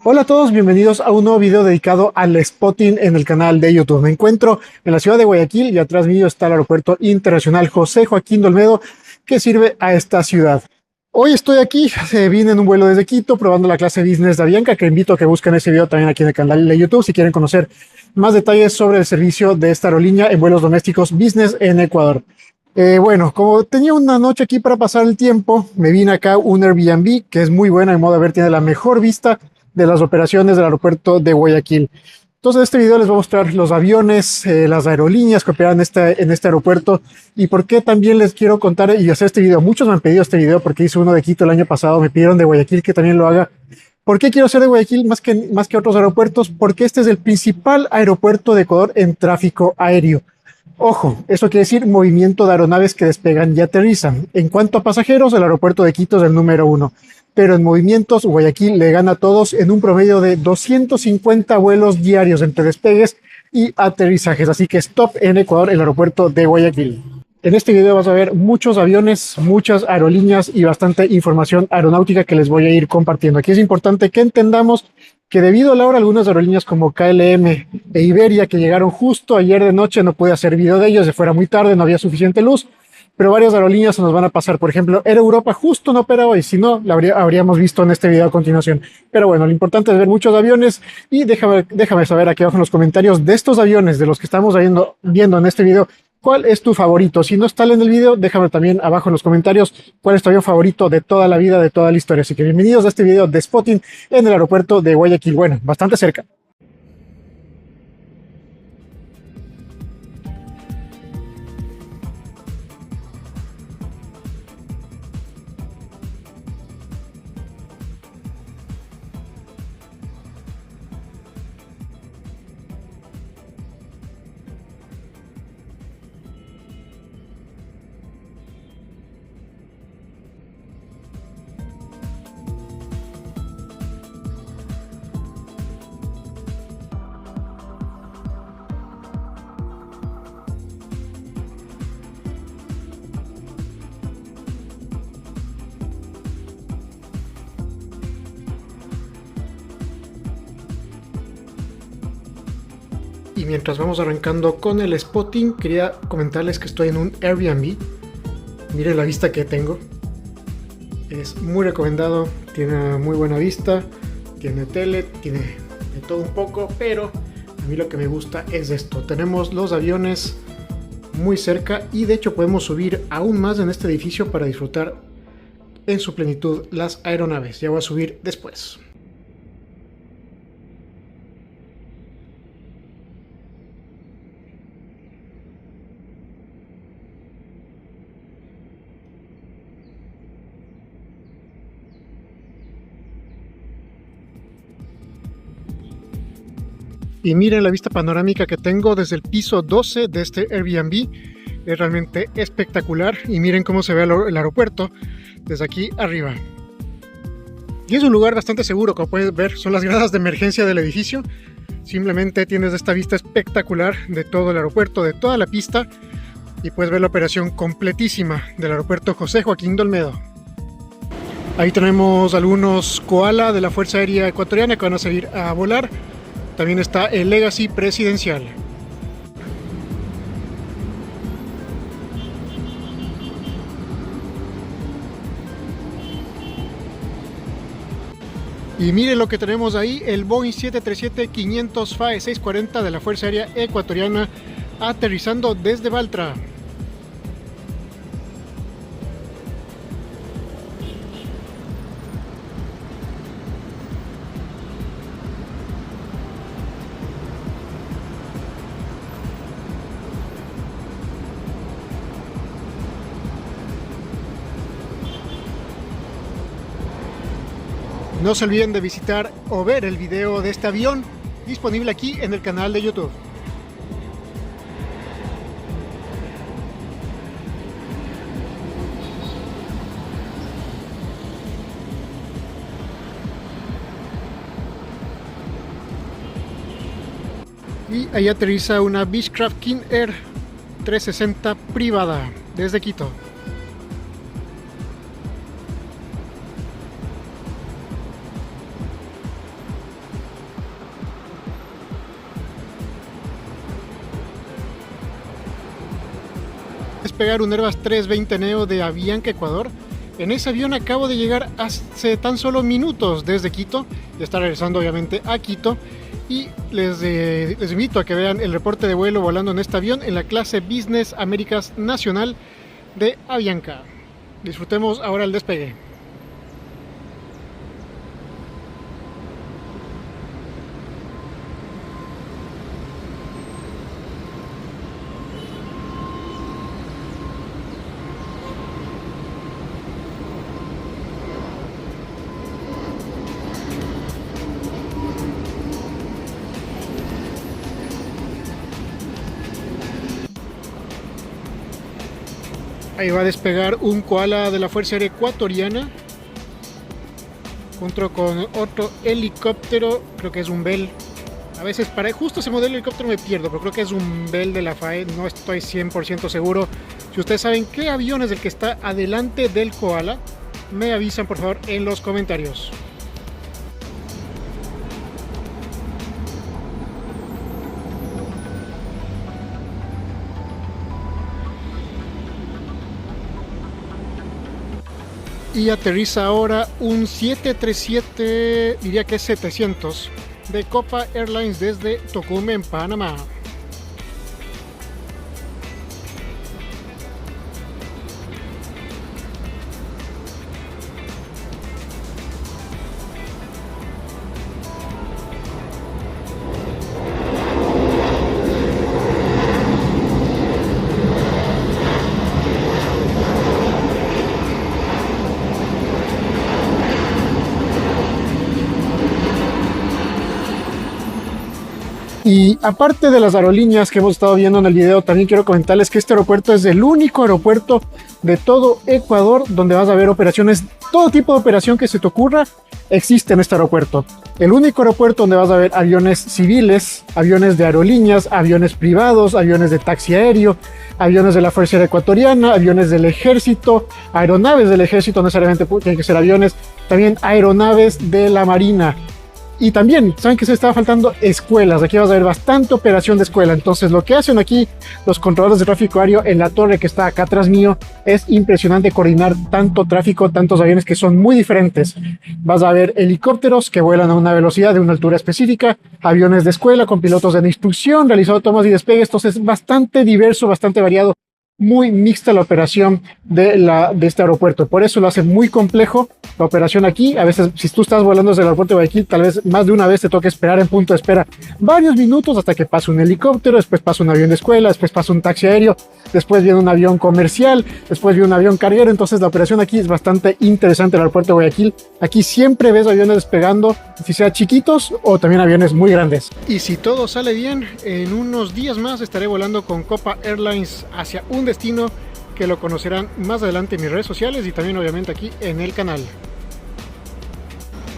Hola a todos, bienvenidos a un nuevo video dedicado al spotting en el canal de YouTube. Me encuentro en la ciudad de Guayaquil y atrás mío está el Aeropuerto Internacional José Joaquín de Olmedo, que sirve a esta ciudad. Hoy estoy aquí, vine en un vuelo desde Quito probando la clase Business de Avianca, que invito a que busquen ese video también aquí en el canal de YouTube si quieren conocer más detalles sobre el servicio de esta aerolínea en vuelos domésticos Business en Ecuador. Bueno, como tenía una noche aquí para pasar el tiempo, me vine acá a un Airbnb que es muy buena, en modo de ver, tiene la mejor vista de las operaciones del aeropuerto de Guayaquil. Entonces, en este video les voy a mostrar los aviones, las aerolíneas que operan en este aeropuerto y por qué también les quiero contar y hacer este video. Muchos me han pedido este video porque hice uno de Quito el año pasado, me pidieron de Guayaquil que también lo haga. ¿Por qué quiero hacer de Guayaquil más que otros aeropuertos? Porque este es el principal aeropuerto de Ecuador en tráfico aéreo. Ojo, eso quiere decir movimiento de aeronaves que despegan y aterrizan. En cuanto a pasajeros, el aeropuerto de Quito es el número uno. Pero en movimientos, Guayaquil le gana a todos en un promedio de 250 vuelos diarios entre despegues y aterrizajes. Así que stop en Ecuador, el aeropuerto de Guayaquil. En este video vas a ver muchos aviones, muchas aerolíneas y bastante información aeronáutica que les voy a ir compartiendo. Aquí es importante que entendamos que debido a la hora, algunas aerolíneas como KLM e Iberia, que llegaron justo ayer de noche, no pude hacer video de ellos, se fuera muy tarde, no había suficiente luz, pero varias aerolíneas se nos van a pasar. Por ejemplo, Air Europa justo no opera hoy, si no, la habríamos visto en este video a continuación. Pero bueno, lo importante es ver muchos aviones y déjame saber aquí abajo en los comentarios de estos aviones, de los que estamos viendo en este video, ¿cuál es tu favorito? Si no está en el video, déjame también abajo en los comentarios cuál es tu avión favorito de toda la vida, de toda la historia. Así que bienvenidos a este video de spotting en el aeropuerto de Guayaquil. Bueno, bastante cerca. Y mientras vamos arrancando con el spotting, quería comentarles que estoy en un Airbnb. Miren la vista que tengo. Es muy recomendado, tiene muy buena vista, tiene tele, tiene de todo un poco, pero a mí lo que me gusta es esto. Tenemos los aviones muy cerca y de hecho podemos subir aún más en este edificio para disfrutar en su plenitud las aeronaves. Ya voy a subir después. Y miren la vista panorámica que tengo desde el piso 12 de este Airbnb. Es realmente espectacular. Y miren cómo se ve el aeropuerto desde aquí arriba. Y es un lugar bastante seguro, como puedes ver. Son las gradas de emergencia del edificio. Simplemente tienes esta vista espectacular de todo el aeropuerto, de toda la pista. Y puedes ver la operación completísima del aeropuerto José Joaquín de Olmedo. Ahí tenemos algunos Koala de la Fuerza Aérea Ecuatoriana que van a salir a volar. También está el Legacy presidencial. Y miren lo que tenemos ahí, el Boeing 737-500 FAE 640 de la Fuerza Aérea Ecuatoriana aterrizando desde Baltra. No se olviden de visitar o ver el video de este avión disponible aquí en el canal de YouTube. Y ahí aterriza una Beechcraft King Air 360 privada desde Quito. despegar un Airbus 320 Neo de Avianca, Ecuador. En ese avión acabo de llegar hace tan solo minutos desde Quito y está regresando obviamente a Quito. Y les invito a que vean el reporte de vuelo volando en este avión en la clase Business Américas Nacional de Avianca. Disfrutemos ahora el despegue. Ahí va a despegar un Koala de la Fuerza Aérea Ecuatoriana junto con otro helicóptero, creo que es un Bell. A veces para justo ese modelo de helicóptero me pierdo, pero creo que es un Bell de la FAE, no estoy 100% seguro. Si ustedes saben qué avión es el que está adelante del Koala, me avisan por favor en los comentarios. Y aterriza ahora un 737, diría que es 700, de Copa Airlines desde Tocumen, Panamá. Y aparte de las aerolíneas que hemos estado viendo en el video, también quiero comentarles que este aeropuerto es el único aeropuerto de todo Ecuador donde vas a ver operaciones, todo tipo de operación que se te ocurra existe en este aeropuerto. El único aeropuerto donde vas a ver aviones civiles, aviones de aerolíneas, aviones privados, aviones de taxi aéreo, aviones de la Fuerza Aérea Ecuatoriana, aviones del Ejército, aeronaves del Ejército, no necesariamente tienen que ser aviones, también aeronaves de la Marina. Y también, ¿saben que se estaba faltando? Escuelas. Aquí vas a ver bastante operación de escuela. Entonces, lo que hacen aquí los controladores de tráfico aéreo en la torre que está acá atrás mío es impresionante coordinar tanto tráfico, tantos aviones que son muy diferentes. Vas a ver helicópteros que vuelan a una velocidad de una altura específica, aviones de escuela con pilotos de instrucción, realizando tomas y despegues. Entonces, bastante diverso, bastante variado. Muy mixta la operación de este aeropuerto, por eso lo hace muy complejo la operación aquí. A veces si tú estás volando desde el aeropuerto de Guayaquil, tal vez más de una vez te toque esperar en punto de espera varios minutos hasta que pase un helicóptero, después pasa un avión de escuela, después pasa un taxi aéreo, después viene un avión comercial, después viene un avión carguero. Entonces la operación aquí es bastante interesante el aeropuerto de Guayaquil. Aquí siempre ves aviones despegando, si sea chiquitos o también aviones muy grandes. Y si todo sale bien, en unos días más estaré volando con Copa Airlines hacia un destino que lo conocerán más adelante en mis redes sociales y también obviamente aquí en el canal.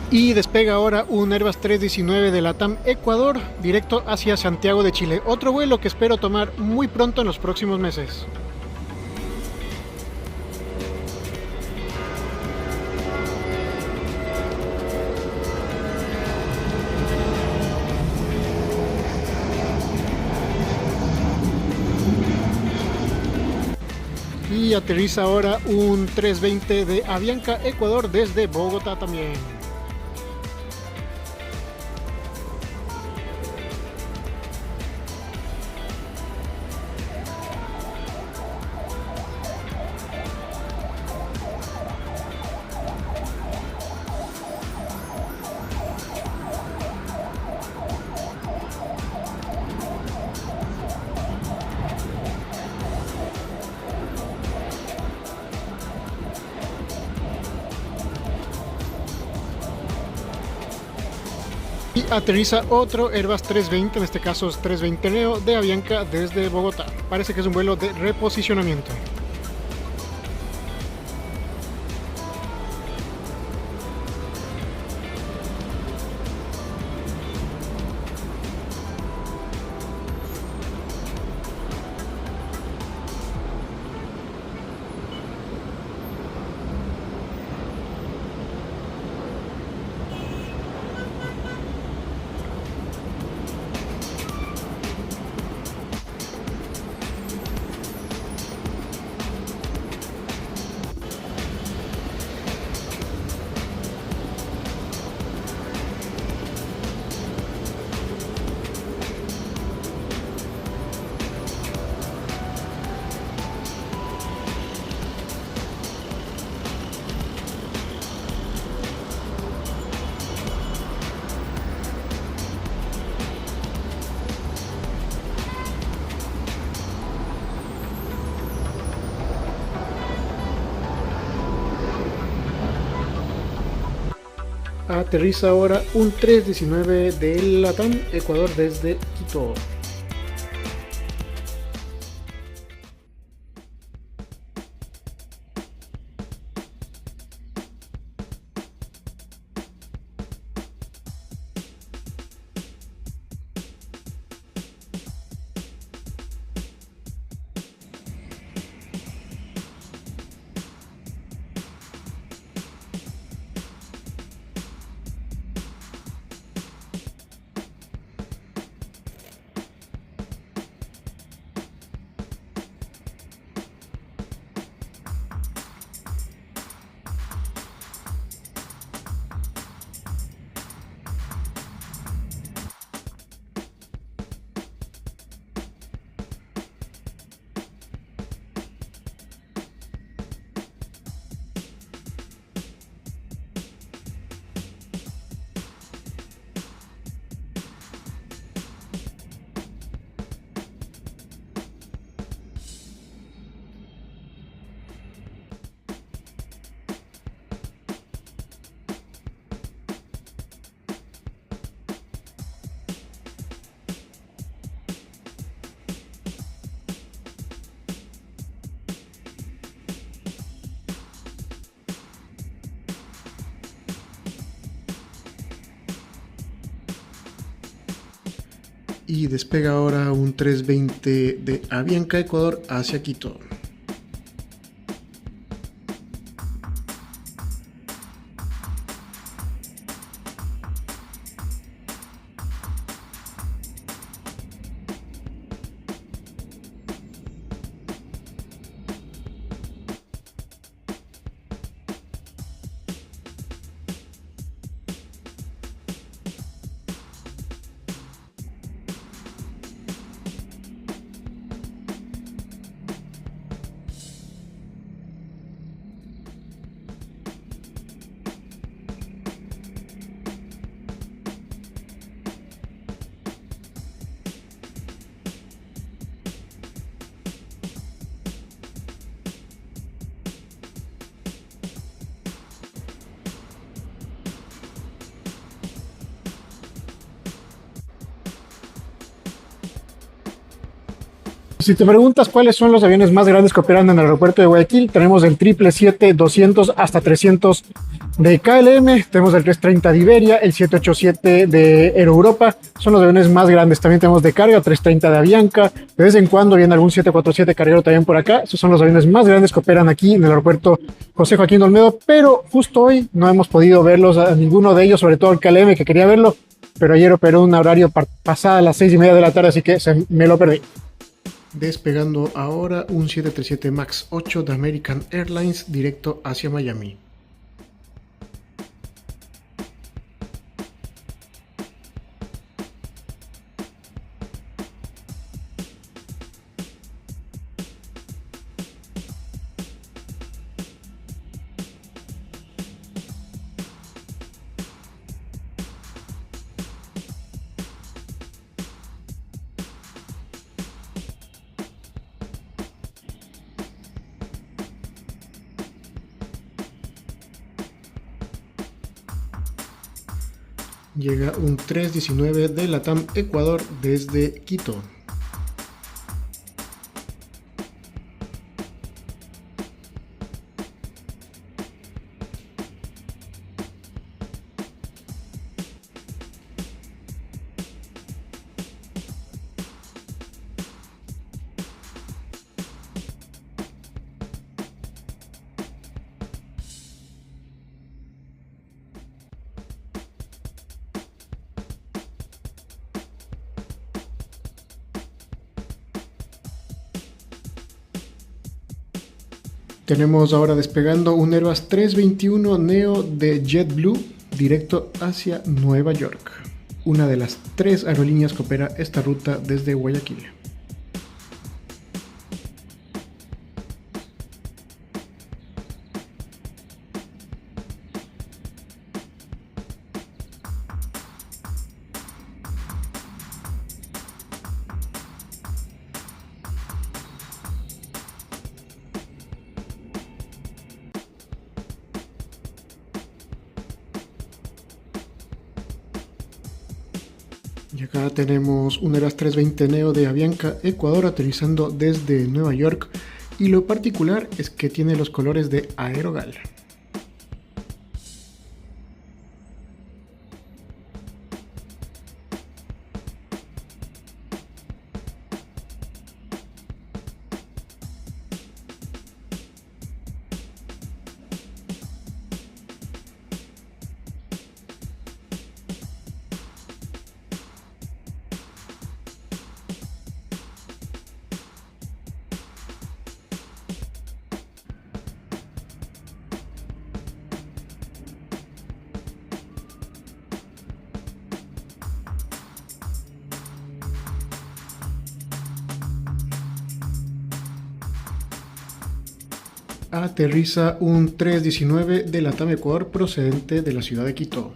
Y despega ahora un Airbus 319 de LATAM Ecuador directo hacia Santiago de Chile, otro vuelo que espero tomar muy pronto en los próximos meses. Y aterriza ahora un 320 de Avianca Ecuador desde Bogotá también. Y aterriza otro Airbus 320, en este caso es 320 Neo de Avianca desde Bogotá. Parece que es un vuelo de reposicionamiento. Aterriza ahora un 319 de LATAM Ecuador desde Quito. Y despega ahora un 320 de Avianca Ecuador hacia Quito. Si te preguntas cuáles son los aviones más grandes que operan en el aeropuerto de Guayaquil, tenemos el 777-200 hasta 300 de KLM, tenemos el 330 de Iberia, el 787 de Aero Europa, son los aviones más grandes. También tenemos de carga 330 de Avianca, de vez en cuando viene algún 747 carguero también por acá. Esos son los aviones más grandes que operan aquí en el aeropuerto José Joaquín de Olmedo, pero justo hoy no hemos podido verlos a ninguno de ellos, sobre todo el KLM que quería verlo, pero ayer operó un horario pasada a las 6:30 de la tarde, así que me lo perdí. Despegando ahora un 737 MAX 8 de American Airlines directo hacia Miami. Llega un 319 de LATAM Ecuador desde Quito. Tenemos ahora despegando un Airbus 321 Neo de JetBlue directo hacia Nueva York, una de las 3 aerolíneas que opera esta ruta desde Guayaquil. Y acá tenemos un Airbus 320 Neo de Avianca Ecuador aterrizando desde Nueva York. Y lo particular es que tiene los colores de Aerogal. Aterriza un 319 de LATAM Ecuador procedente de la ciudad de Quito.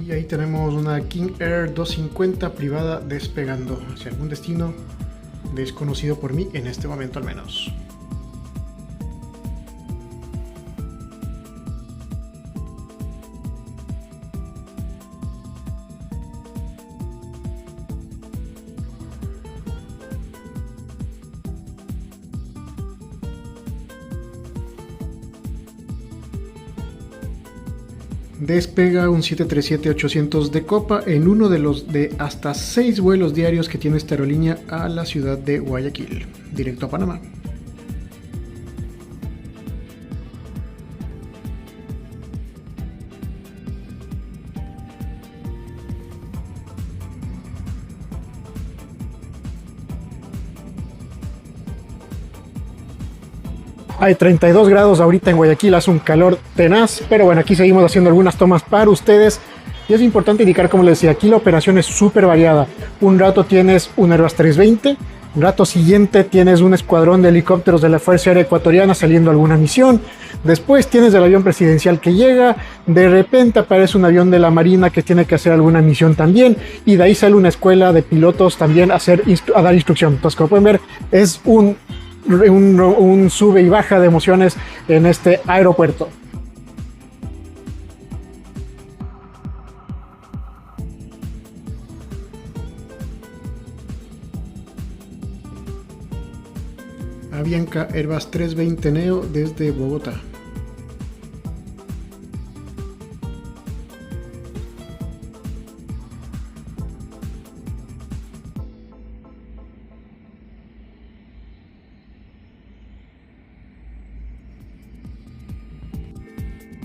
Y ahí tenemos una King Air 250 privada despegando hacia algún destino desconocido por mí en este momento al menos. Despega un 737-800 de Copa en uno de los de hasta 6 vuelos diarios que tiene esta aerolínea a la ciudad de Guayaquil, directo a Panamá. Hay 32 grados ahorita en Guayaquil, hace un calor tenaz, pero bueno, aquí seguimos haciendo algunas tomas para ustedes. Y es importante indicar, como les decía, aquí la operación es súper variada. Un rato tienes un Airbus 320, un rato siguiente tienes un escuadrón de helicópteros de la Fuerza Aérea Ecuatoriana saliendo a alguna misión. Después tienes el avión presidencial que llega, de repente aparece un avión de la Marina que tiene que hacer alguna misión también, y de ahí sale una escuela de pilotos también a dar instrucción. Entonces, como pueden ver, es un sube y baja de emociones en este aeropuerto. Avianca Airbus 320 Neo desde Bogotá.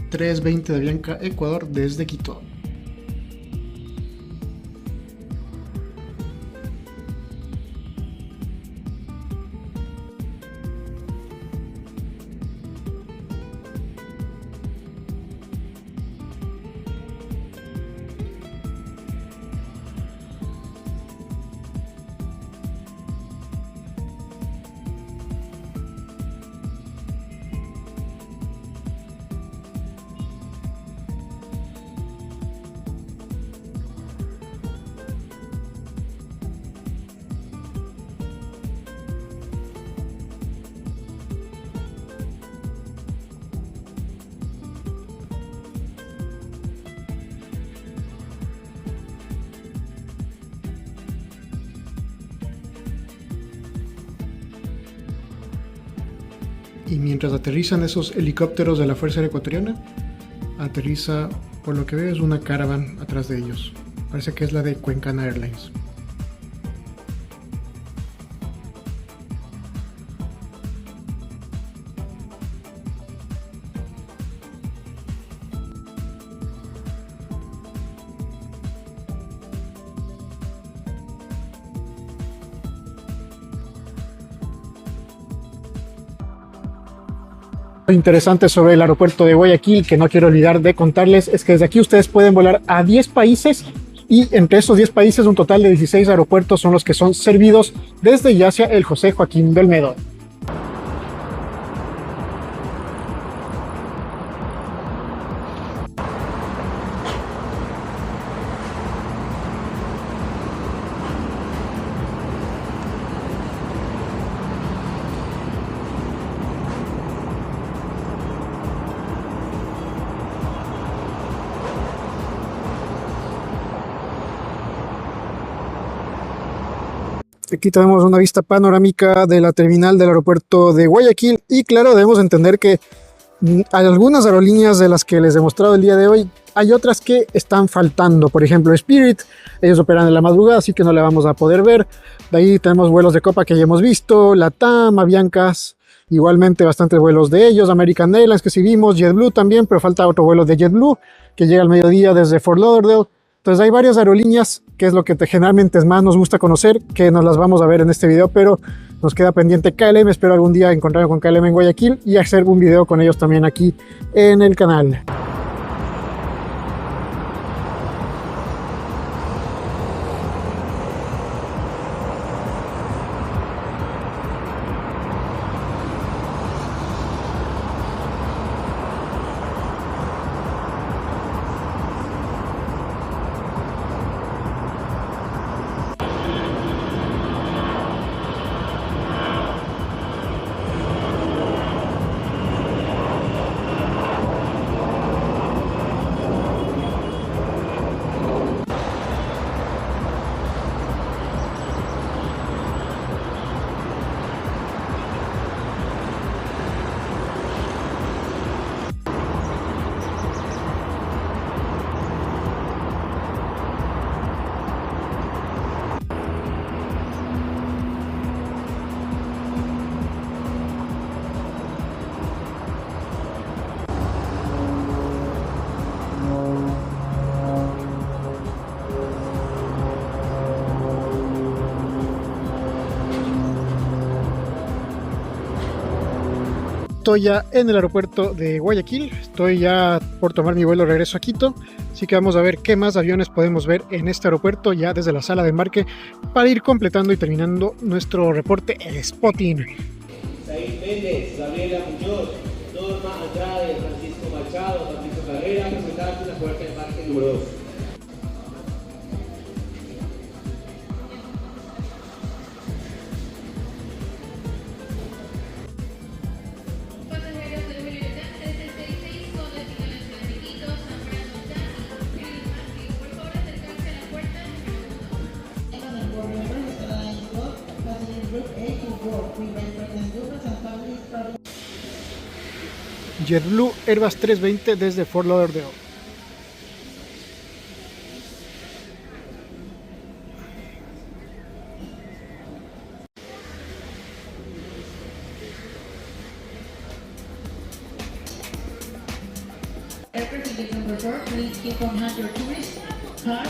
...320 de Avianca Ecuador desde Quito. Y mientras aterrizan esos helicópteros de la Fuerza Aérea Ecuatoriana, aterriza, por lo que veo, es una Caravan atrás de ellos. Parece que es la de Cuencana Airlines. Lo interesante sobre el aeropuerto de Guayaquil, que no quiero olvidar de contarles, es que desde aquí ustedes pueden volar a 10 países y entre esos 10 países un total de 16 aeropuertos son los que son servidos desde y hacia el José Joaquín de Olmedo. Aquí tenemos una vista panorámica de la terminal del aeropuerto de Guayaquil y claro, debemos entender que hay algunas aerolíneas de las que les he mostrado el día de hoy, hay otras que están faltando. Por ejemplo, Spirit, ellos operan en la madrugada, así que no le vamos a poder ver. De ahí tenemos vuelos de Copa que ya hemos visto, LATAM, Aviancas, igualmente bastantes vuelos de ellos, American Airlines que sí vimos, JetBlue también, pero falta otro vuelo de JetBlue que llega al mediodía desde Fort Lauderdale. Entonces hay varias aerolíneas, que es lo que generalmente más nos gusta conocer, que nos las vamos a ver en este video, pero nos queda pendiente KLM. Espero algún día encontrarme con KLM en Guayaquil y hacer un video con ellos también aquí en el canal. Estoy ya en el aeropuerto de Guayaquil, estoy ya por tomar mi vuelo de regreso a Quito, así que vamos a ver qué más aviones podemos ver en este aeropuerto ya desde la sala de embarque para ir completando y terminando nuestro reporte, el spotting. Said Méndez, Gabriela Muñoz, Norma Andrade, Francisco Machado, Francisco Carrera, presentarse en la puerta de embarque número 2. JetBlue Airbus 320 desde Fort Lauderdale. Aircraft ignition report, please keep on hand your tourist card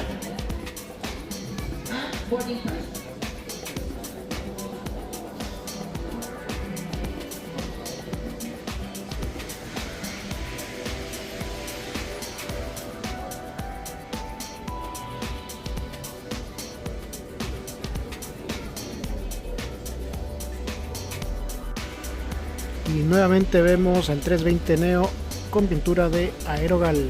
and boarding pass. Y nuevamente vemos al 320 Neo con pintura de Aerogal.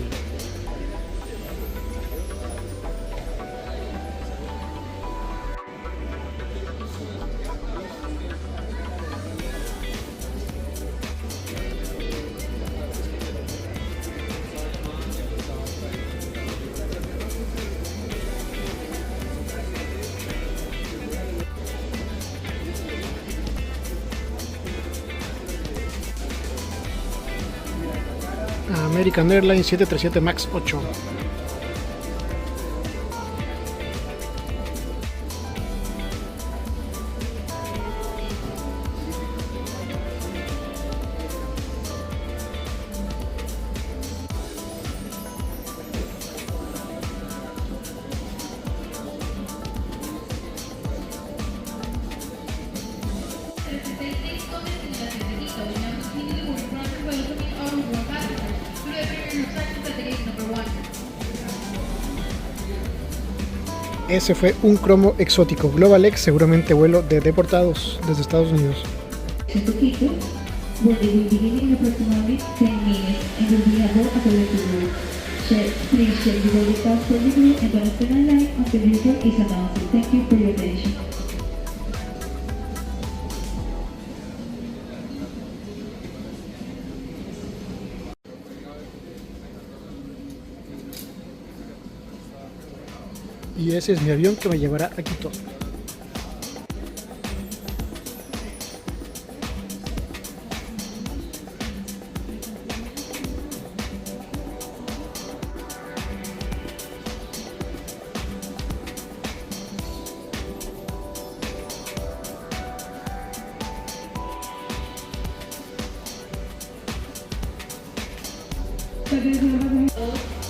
American Airlines 737 MAX 8. Ese fue un cromo exótico. GlobalX, seguramente vuelo de deportados desde Estados Unidos. To Quito, where they will begin in approximately 10 minutes and will be aboard at the vehicle. Please check the boarding pass for the group and the national line of the vehicle is announced. Thank you for your attention. Y ese es mi avión que me llevará a Quito.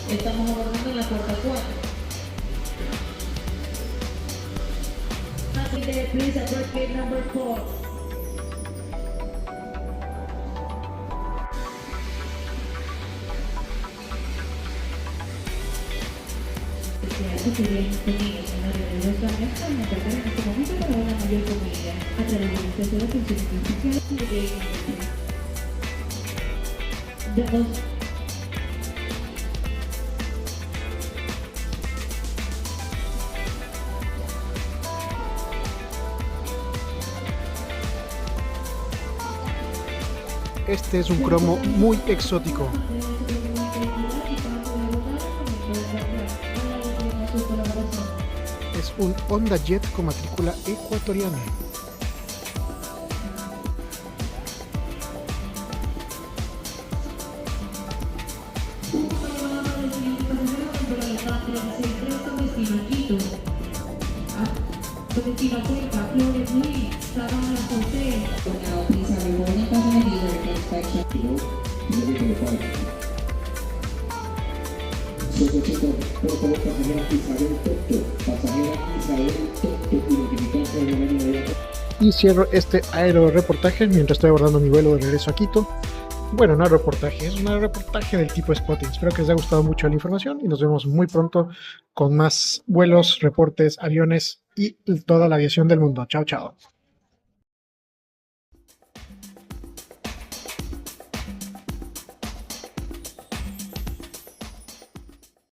Estamos abordando en la puerta 4. Please approach gate number 4. Serían disponibles en la red de 2 años para interpretar en este momento para una mayor comodidad a través de nuestras horas oficiales y de gate number 2. Este es un cromo muy exótico. Es un Honda Jet con matrícula ecuatoriana. Destino Cuenca, Flores Luis, Sabana José. Now please have your boarding pass and ID for inspection. Por favor, pasajera Isabel Toto. Pasajera Isabel Toto, identificarse del horario de viaje. Y cierro este aeroreportaje mientras estoy abordando mi vuelo de regreso a Quito. Bueno, no reportaje, es un reportaje del tipo Spotting. Espero que les haya gustado mucho la información y nos vemos muy pronto con más vuelos, reportes, aviones y toda la aviación del mundo. Chao, chao.